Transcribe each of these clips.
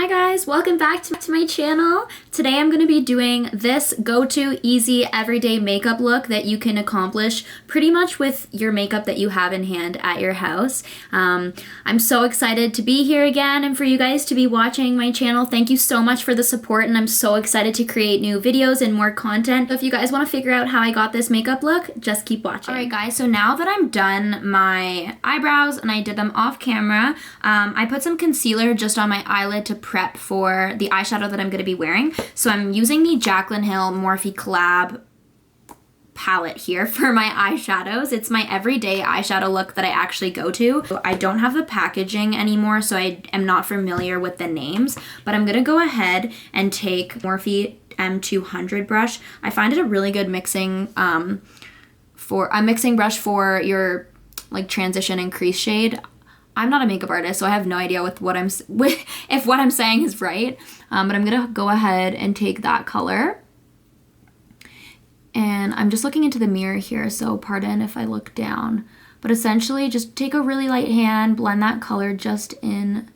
Hi guys, welcome back to my channel. Today I'm going to be doing this go-to easy everyday makeup look that you can accomplish pretty much with your makeup that you have in hand at your house. I'm so excited to be here again and for you guys to be watching my channel. Thank you so much for the support and I'm so excited to create new videos and more content. So if you guys want to figure out how I got this makeup look, just keep watching. Alright guys, so now that I'm done my eyebrows and I did them off camera, I put some concealer just on my eyelid to prep for the eyeshadow that I'm going to be wearing. So I'm using the Jaclyn Hill Morphe Collab palette here for my eyeshadows. It's my everyday eyeshadow look that I actually go to. I don't have the packaging anymore, so I am not familiar with the names, but I'm going to go ahead and take Morphe M200 brush. I find it a really good mixing mixing brush for your like transition and crease shade. I'm not a makeup artist, so I have no idea if what I'm saying is right. But I'm gonna go ahead and take that color. And I'm just looking into the mirror here, so pardon if I look down. But essentially, just take a really light hand, blend that color just in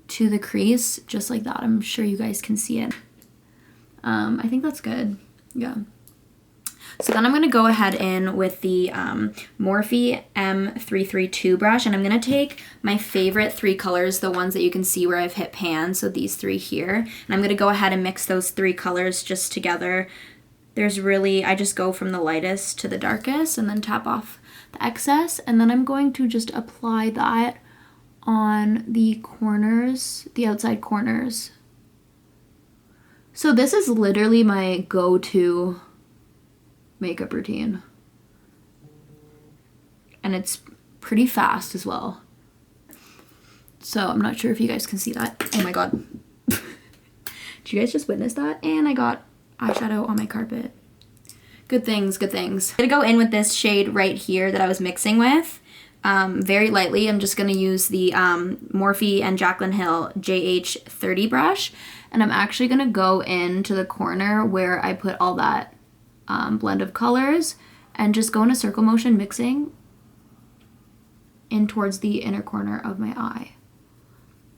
to the crease, just like that. I'm sure you guys can see it. I think that's good. Yeah. So then I'm going to go ahead in with the Morphe M332 brush, and I'm going to take my favorite three colors, the ones that you can see where I've hit pan, so these three here, and I'm going to go ahead and mix those three colors just together. I just go from the lightest to the darkest and then tap off the excess, and then I'm going to just apply that on the corners, the outside corners. So this is literally my go-to makeup routine, and it's pretty fast as well, so I'm not sure if you guys can see that. Oh my god. Did you guys just witness that? And I got eyeshadow on my carpet. Good things, good things. I'm gonna go in with this shade right here that I was mixing with very lightly. I'm just gonna use the Morphe and Jaclyn Hill JH30 brush, and I'm actually gonna go into the corner where I put all that blend of colors and just go in a circle motion, mixing in towards the inner corner of my eye.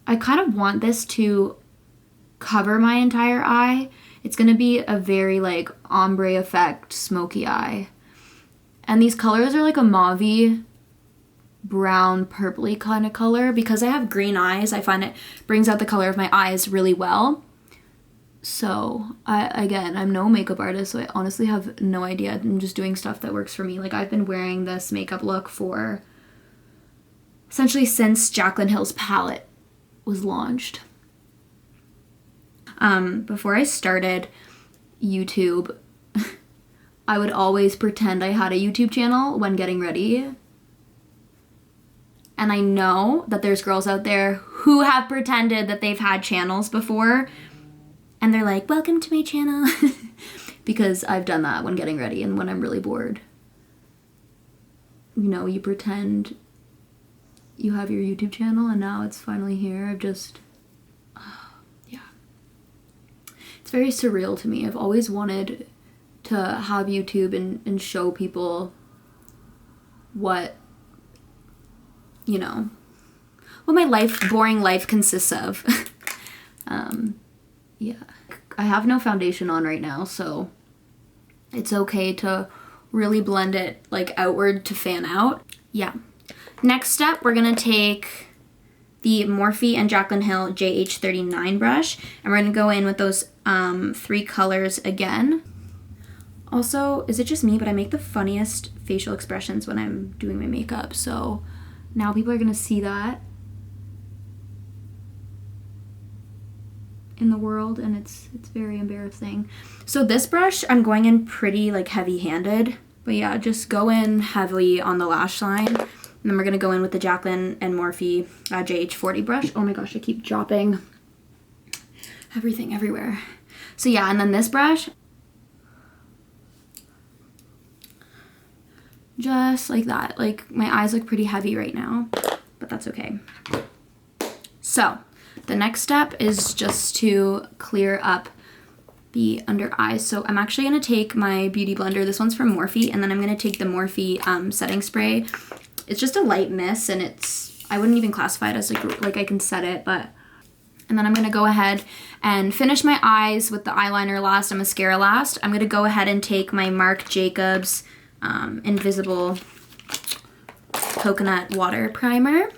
I kind of want this to cover my entire eye. It's going to be a very like ombre effect, smoky eye. And these colors are like a mauve-y, brown, purpley kind of color. Because I have green eyes, I find it brings out the color of my eyes really well. So, again, I'm no makeup artist, so I honestly have no idea. I'm just doing stuff that works for me. Like, I've been wearing this makeup look for essentially since Jaclyn Hill's palette was launched. Before I started YouTube, I would always pretend I had a YouTube channel when getting ready. And I know that there's girls out there who have pretended that they've had channels before, and they're like, welcome to my channel, because I've done that when getting ready and when I'm really bored. You know, you pretend you have your YouTube channel and now it's finally here. Yeah. It's very surreal to me. I've always wanted to have YouTube and show people what, you know, what my boring life consists of. Yeah. I have no foundation on right now, so it's okay to really blend it like outward to fan out. Yeah. Next step, we're gonna take the Morphe and Jaclyn Hill JH39 brush, and we're gonna go in with those three colors again. Also, is it just me, but I make the funniest facial expressions when I'm doing my makeup, so now people are gonna see that in the world, and it's very embarrassing. So this brush, I'm going in pretty like heavy-handed, but yeah, just go in heavily on the lash line, and then we're gonna go in with the Jaclyn and Morphe JH40 brush. Oh my gosh, I keep dropping everything everywhere. So yeah, and then this brush, just like that. Like, my eyes look pretty heavy right now, but that's okay. So the next step is just to clear up the under eyes. So I'm actually going to take my beauty blender. This one's from Morphe, and then I'm going to take the Morphe setting spray. It's just a light mist, and I wouldn't even classify it as like I can set it, but And then I'm going to go ahead and finish my eyes with the eyeliner last and mascara last. I'm going to go ahead and take my Marc Jacobs Invisible Coconut Water Primer.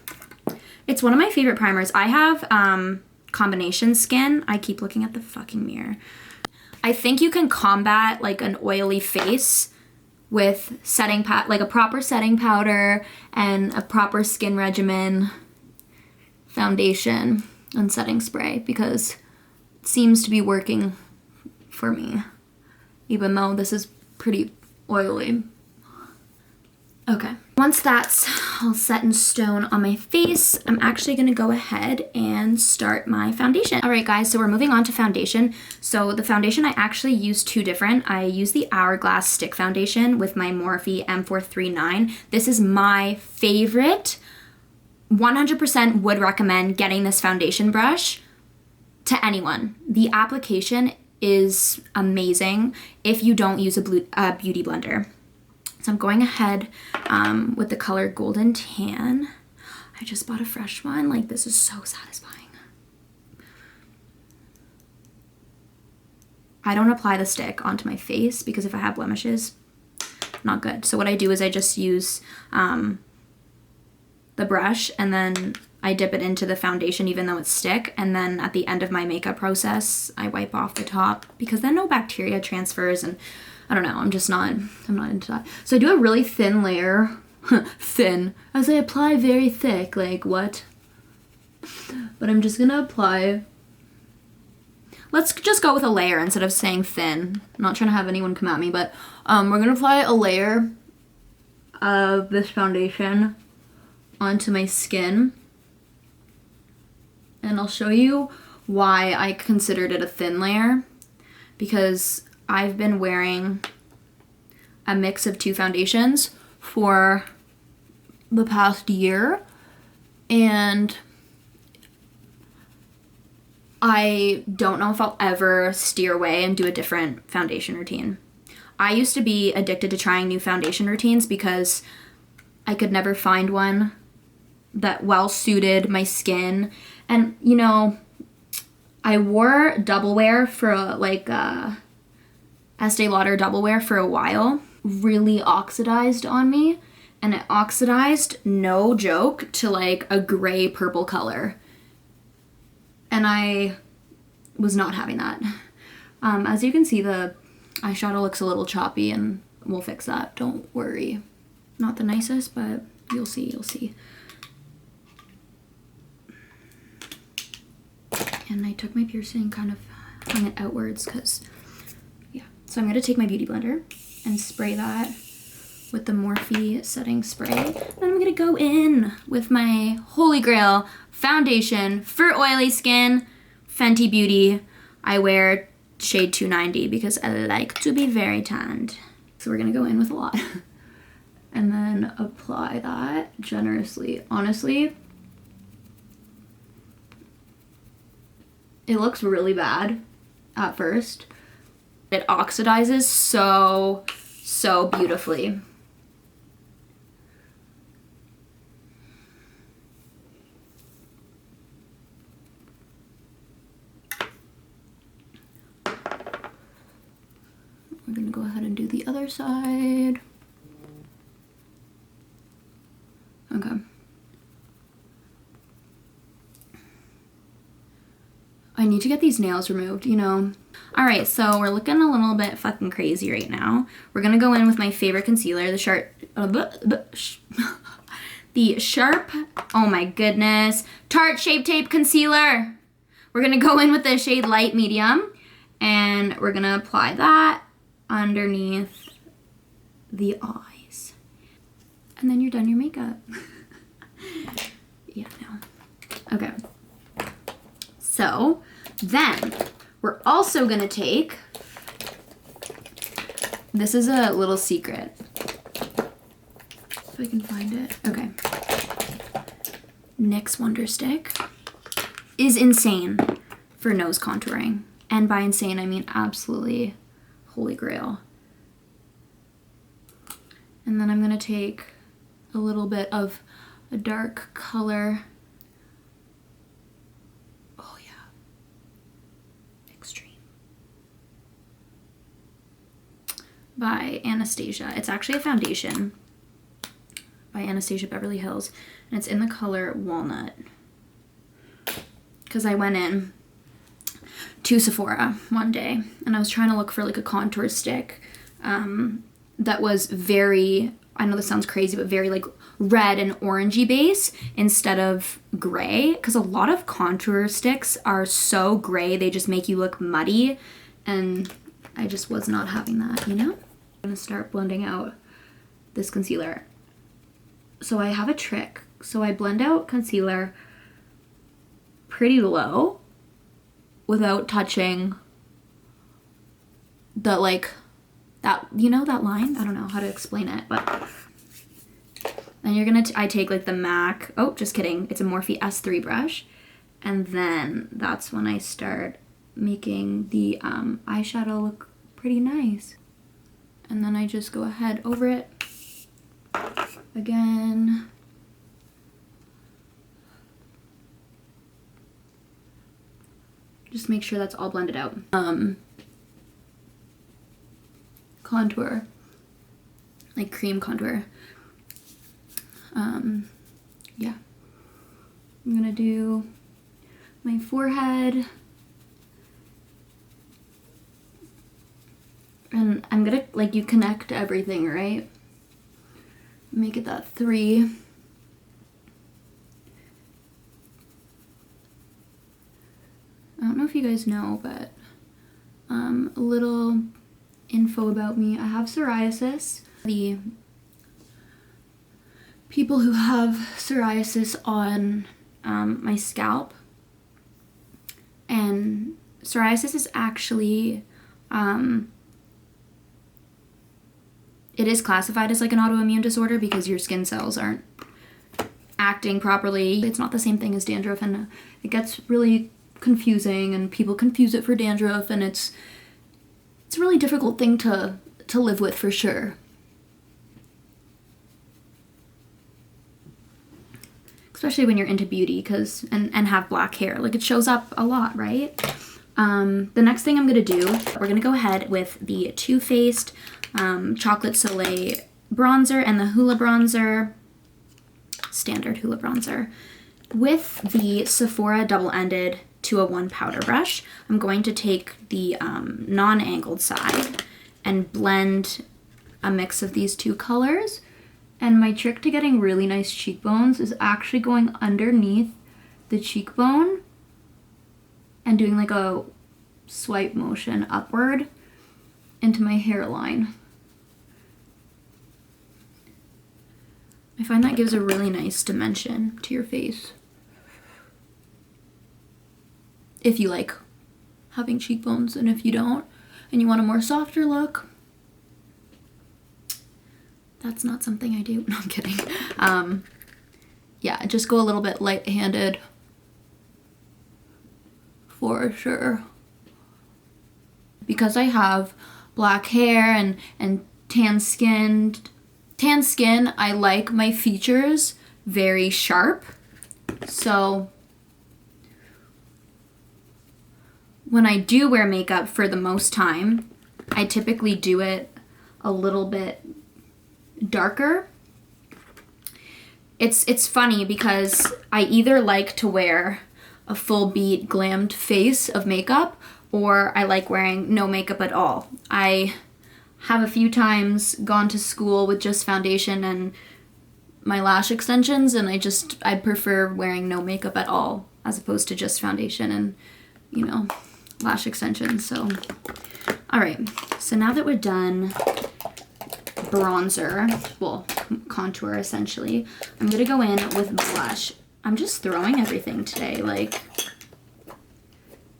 It's one of my favorite primers. I have combination skin. I keep looking at the fucking mirror. I think you can combat like an oily face with setting like a proper setting powder and a proper skin regimen, foundation, and setting spray, because it seems to be working for me, even though this is pretty oily. Okay, once that's all set in stone on my face, I'm actually gonna go ahead and start my foundation. All right guys, so we're moving on to foundation. So the foundation, I actually use two different. I use the Hourglass Stick Foundation with my Morphe M439. This is my favorite. 100% would recommend getting this foundation brush to anyone. The application is amazing if you don't use a beauty blender. So I'm going ahead with the color Golden Tan. I just bought a fresh one. Like, this is so satisfying. I don't apply the stick onto my face because if I have blemishes, not good. So what I do is I just use the brush and then I dip it into the foundation even though it's stick, and then at the end of my makeup process I wipe off the top because then no bacteria transfers, and I don't know, I'm not into that. So I do a really thin layer, thin, as I apply very thick, like what? But I'm just gonna apply, let's just go with a layer instead of saying thin. I'm not trying to have anyone come at me, but we're gonna apply a layer of this foundation onto my skin, and I'll show you why I considered it a thin layer, because I've been wearing a mix of two foundations for the past year, and I don't know if I'll ever steer away and do a different foundation routine. I used to be addicted to trying new foundation routines because I could never find one that well suited my skin. And you know, I wore double wear for like Estee Lauder double wear for a while. Really oxidized on me, and it oxidized, no joke, to like a gray purple color, and I was not having that. As you can see, the eyeshadow looks a little choppy, and we'll fix that, don't worry. Not the nicest, but you'll see. And I took my piercing, kind of hung it outwards because, yeah. So I'm gonna take my beauty blender and spray that with the Morphe setting spray. Then I'm gonna go in with my holy grail foundation for oily skin, Fenty Beauty. I wear shade 290 because I like to be very tanned. So we're gonna go in with a lot. And then apply that generously. Honestly, it looks really bad at first. It oxidizes so beautifully. We're gonna go ahead and do the other side. Okay. I need to get these nails removed, you know. All right, so we're looking a little bit fucking crazy right now. We're gonna go in with my favorite concealer, the Sharp, oh my goodness, Tarte Shape Tape Concealer. We're gonna go in with the shade Light Medium, and we're gonna apply that underneath the eyes. And then you're done your makeup. Yeah, no. Okay. So then we're also gonna take, this is a little secret, if I can find it. Okay. NYX Wonder Stick is insane for nose contouring. And by insane, I mean absolutely holy grail. And then I'm gonna take a little bit of a dark color. Oh yeah. Extreme by Anastasia. It's actually a foundation by Anastasia Beverly Hills, and it's in the color Walnut. Because I went in to Sephora one day and I was trying to look for like a contour stick that was very, I know this sounds crazy, but very like red and orangey base instead of gray, because a lot of contour sticks are so gray they just make you look muddy, and I just was not having that, you know? I'm gonna start blending out this concealer. So I have a trick. So I blend out concealer pretty low without touching the like that, you know, that line? I don't know how to explain it, but then you're gonna, I take like the MAC, oh, just kidding, it's a Morphe S3 brush, and then that's when I start making the eyeshadow look pretty nice. And then I just go ahead over it again. Just make sure that's all blended out. Contour, like cream contour. Yeah. I'm gonna do my forehead. And I'm gonna, like, you connect everything, right? Make it that 3. I don't know if you guys know, but a little info about me. I have psoriasis. The people who have psoriasis on my scalp, and psoriasis is actually it is classified as like an autoimmune disorder because your skin cells aren't acting properly. It's not the same thing as dandruff, and it gets really confusing, and people confuse it for dandruff, and it's a really difficult thing to live with for sure. Especially when you're into beauty, and have black hair. Like, it shows up a lot, right? The next thing I'm gonna do, we're gonna go ahead with the Too Faced Chocolate Soleil bronzer and the Hoola bronzer, standard Hoola bronzer. With the Sephora double-ended 201 powder brush, I'm going to take the non-angled side and blend a mix of these two colors. And my trick to getting really nice cheekbones is actually going underneath the cheekbone and doing like a swipe motion upward into my hairline. I find that gives a really nice dimension to your face. If you like having cheekbones, and if you don't, and you want a more softer look, that's not something I do. No, I'm kidding. Yeah, just go a little bit light-handed for sure. Because I have black hair and tan skin, I like my features very sharp. So when I do wear makeup for the most time, I typically do it a little bit darker. It's funny because I either like to wear a full beat glammed face of makeup, or I like wearing no makeup at all. I have a few times gone to school with just foundation and my lash extensions, and I'd prefer wearing no makeup at all as opposed to just foundation and, you know, lash extensions. So, all right, so now that we're done bronzer, well, contour essentially, I'm gonna go in with blush. I'm just throwing everything today, like,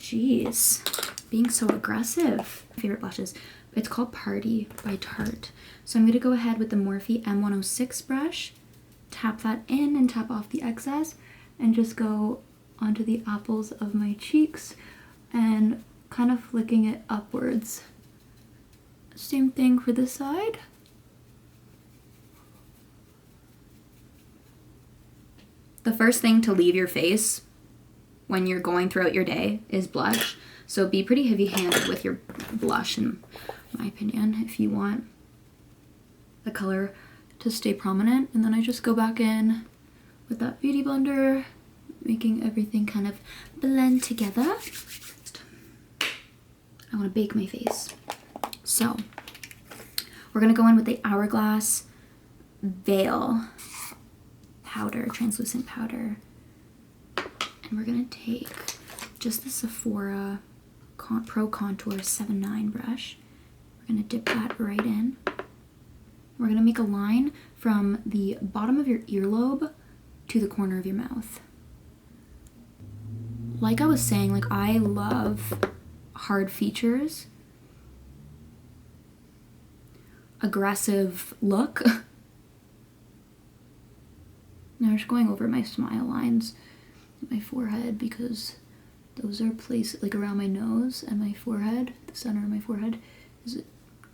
jeez, being so aggressive. My favorite blushes, it's called Party by Tarte. So I'm gonna go ahead with the Morphe M106 brush, tap that in and tap off the excess, and just go onto the apples of my cheeks and kind of flicking it upwards. Same thing for this side. The first thing to leave your face when you're going throughout your day is blush. So be pretty heavy-handed with your blush, in my opinion, if you want the color to stay prominent. And then I just go back in with that beauty blender, making everything kind of blend together. I want to bake my face. So we're gonna go in with the Hourglass Veil powder, translucent powder. And we're gonna take just the Sephora Pro Contour 7-9 brush. We're gonna dip that right in. We're gonna make a line from the bottom of your earlobe to the corner of your mouth. Like I was saying, like I love hard features, aggressive look. Now I'm just going over my smile lines at my forehead because those are places like around my nose and my forehead. The center of my forehead is the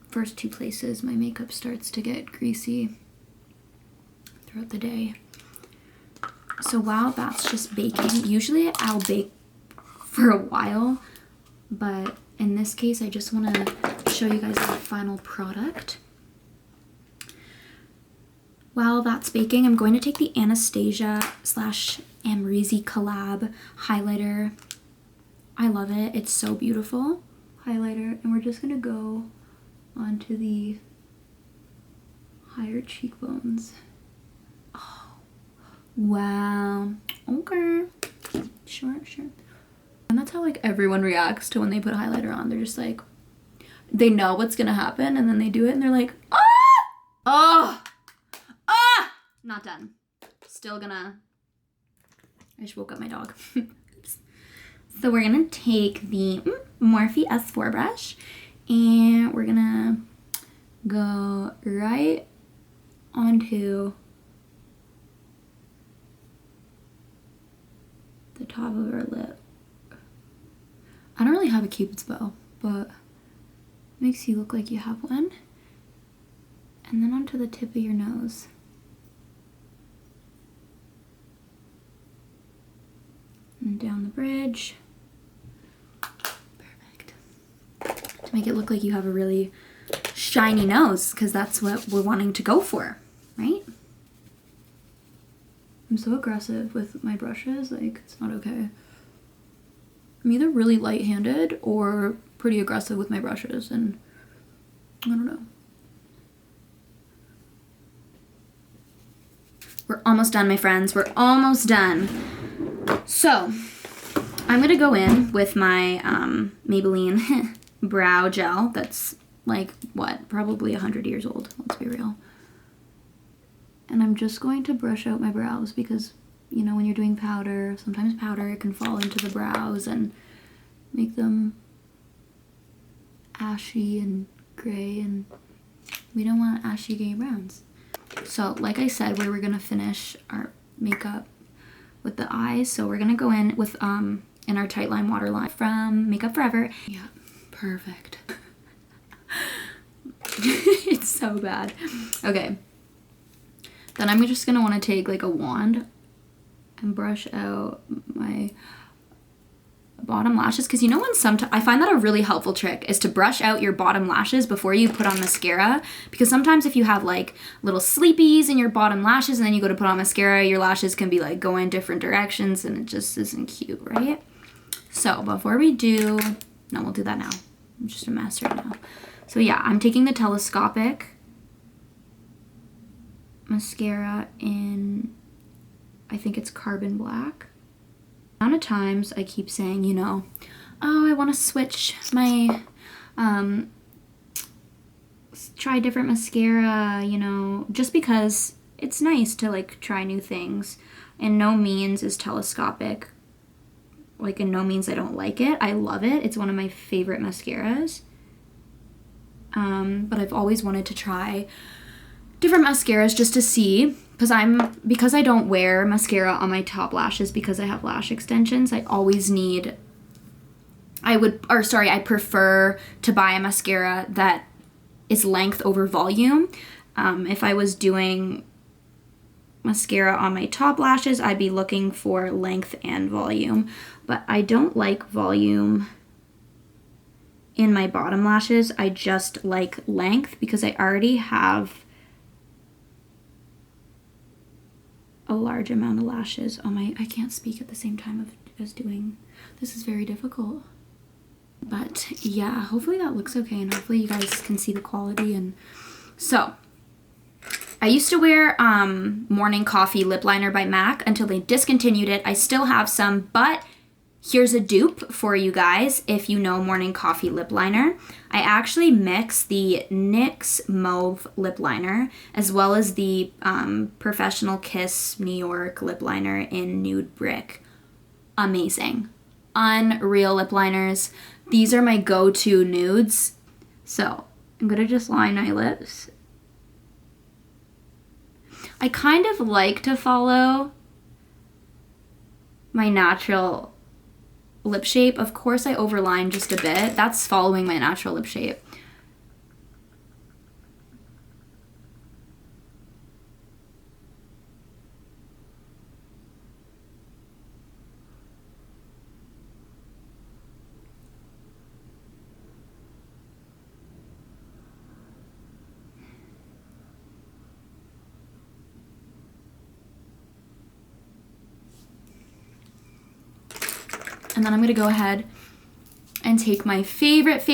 first two places my makeup starts to get greasy throughout the day. So while that's just baking, usually I'll bake for a while, but in this case I just want to show you guys the final product. While that's baking, I'm going to take the Anastasia / Amrezy collab highlighter. I love it. It's so beautiful. Highlighter. And we're just going to go onto the higher cheekbones. Oh, wow. Okay. Sure. And that's how like everyone reacts to when they put highlighter on. They're just like, they know what's going to happen and then they do it and they're like, ah! Oh! Not done. Still gonna, I just woke up my dog. So we're gonna take the Morphe S4 brush and we're gonna go right onto the top of our lip. I don't really have a Cupid's bow, but it makes you look like you have one. And then onto the tip of your nose. And down the bridge. Perfect. To make it look like you have a really shiny nose, because that's what we're wanting to go for, right? I'm so aggressive with my brushes, like it's not okay. I'm either really light-handed or pretty aggressive with my brushes, and I don't know. We're almost done, my friends. We're almost done. So, I'm going to go in with my Maybelline brow gel that's like, what, probably 100 years old, let's be real. And I'm just going to brush out my brows because, you know, when you're doing powder, sometimes powder can fall into the brows and make them ashy and gray, and we don't want ashy gray browns. So, like I said, we were going to finish our makeup with the eyes, so we're gonna go in with in our tight line waterline from Makeup Forever. Yeah, perfect. It's so bad. Okay, then I'm just gonna want to take like a wand and brush out my bottom lashes, because you know when sometimes I find that a really helpful trick is to brush out your bottom lashes before you put on mascara, because sometimes if you have like little sleepies in your bottom lashes and then you go to put on mascara, your lashes can be like going different directions and it just isn't cute, right? So before we do, no, we'll do that now. I'm just a mess right now. So yeah, I'm taking the telescopic mascara in, I think it's Carbon Black. The amount of times I keep saying, you know, oh, I want to switch my, try different mascara, you know, just because it's nice to like try new things. In no means is telescopic, like in no means I don't like it. I love it. It's one of my favorite mascaras. But I've always wanted to try different mascaras just to see, because I don't wear mascara on my top lashes because I have lash extensions. I always need, I prefer to buy a mascara that is length over volume. If I was doing mascara on my top lashes, I'd be looking for length and volume, but I don't like volume in my bottom lashes, I just like length because I already have a large amount of lashes on my, I can't speak at the same time as doing, this is very difficult. But yeah, hopefully that looks okay and hopefully you guys can see the quality. And so I used to wear Morning Coffee lip liner by MAC until they discontinued it. I still have some, but here's a dupe for you guys if you know Morning Coffee lip liner. I actually mix the NYX Mauve lip liner as well as the Professional Kiss New York lip liner in Nude Brick. Amazing. Unreal lip liners. These are my go-to nudes. So I'm gonna just line my lips. I kind of like to follow my natural lip shape. Of course I overline just a bit. That's following my natural lip shape. And then I'm gonna go ahead and take my favorite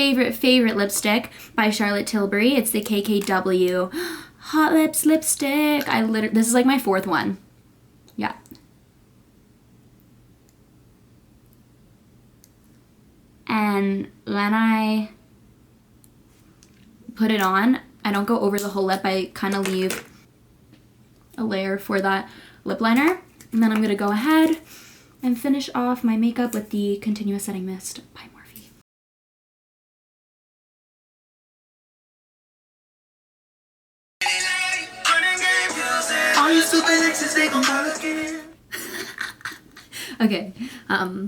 lipstick by Charlotte Tilbury. It's the KKW Hot Lips lipstick. This is like my 4th one. Yeah. And when I put it on, I don't go over the whole lip. I kind of leave a layer for that lip liner. And then I'm gonna go ahead and finish off my makeup with the Continuous Setting Mist by Morphe. Okay,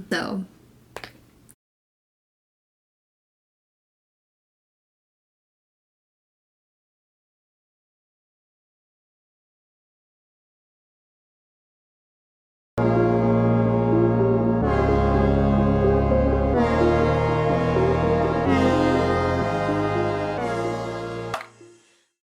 so